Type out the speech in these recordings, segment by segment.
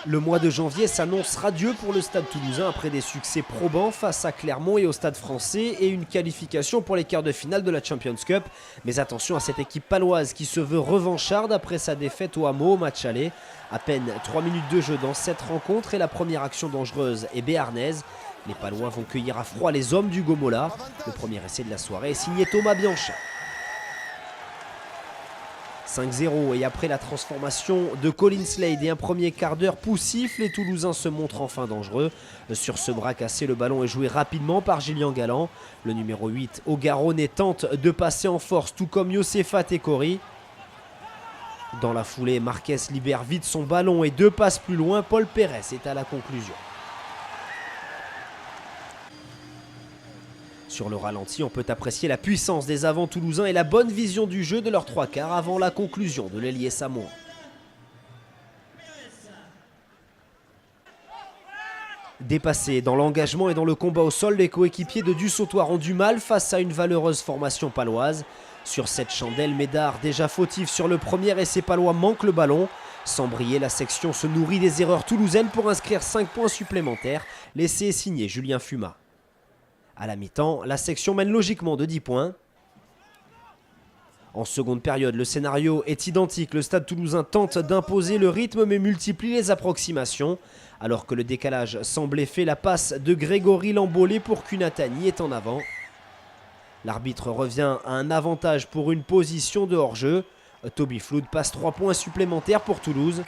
Le mois de janvier s'annonce radieux pour le Stade Toulousain après des succès probants face à Clermont et au Stade Français et une qualification pour les quarts de finale de la Champions Cup. Mais attention à cette équipe paloise qui se veut revancharde après sa défaite au Hameau au match aller. À peine 3 minutes de jeu dans cette rencontre et la première action dangereuse est béarnaise. Les Palois vont cueillir à froid les hommes du Gomola. Le premier essai de la soirée est signé Thomas Bianchin. 5-0 et après la transformation de Colin Slade et un premier quart d'heure poussif, les Toulousains se montrent enfin dangereux. Sur ce bras cassé, le ballon est joué rapidement par Gillian Galland. Le numéro 8, Ogaronais, tente de passer en force, tout comme Yossefat Tekori. Dans la foulée, Marquez libère vite son ballon et 2 passes plus loin, Paul Pérez est à la conclusion. Sur le ralenti, on peut apprécier la puissance des avants toulousains et la bonne vision du jeu de leurs 3 quarts avant la conclusion de l'ailier samoan. Dépassés dans l'engagement et dans le combat au sol, les coéquipiers de Dussautoir ont du mal face à une valeureuse formation paloise. Sur cette chandelle, Médard, déjà fautif sur le premier essai palois, manque le ballon. Sans briller, la section se nourrit des erreurs toulousaines pour inscrire 5 points supplémentaires. L'essai est signé Julien Fuma. À la mi-temps, la section mène logiquement de 10 points. En seconde période, le scénario est identique. Le Stade Toulousain tente d'imposer le rythme mais multiplie les approximations. Alors que le décalage semblait fait, la passe de Grégory Lambolé pour Kunatani est en avant. L'arbitre revient à un avantage pour une position de hors-jeu. Toby Flood passe 3 points supplémentaires pour Toulouse.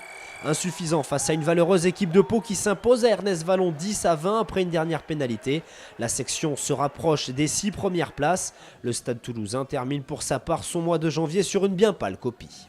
Insuffisant face à une valeureuse équipe de Pau qui s'impose à Ernest Vallon 10-20 après une dernière pénalité. La section se rapproche des 6 premières places. Le Stade Toulousain termine pour sa part son mois de janvier sur une bien pâle copie.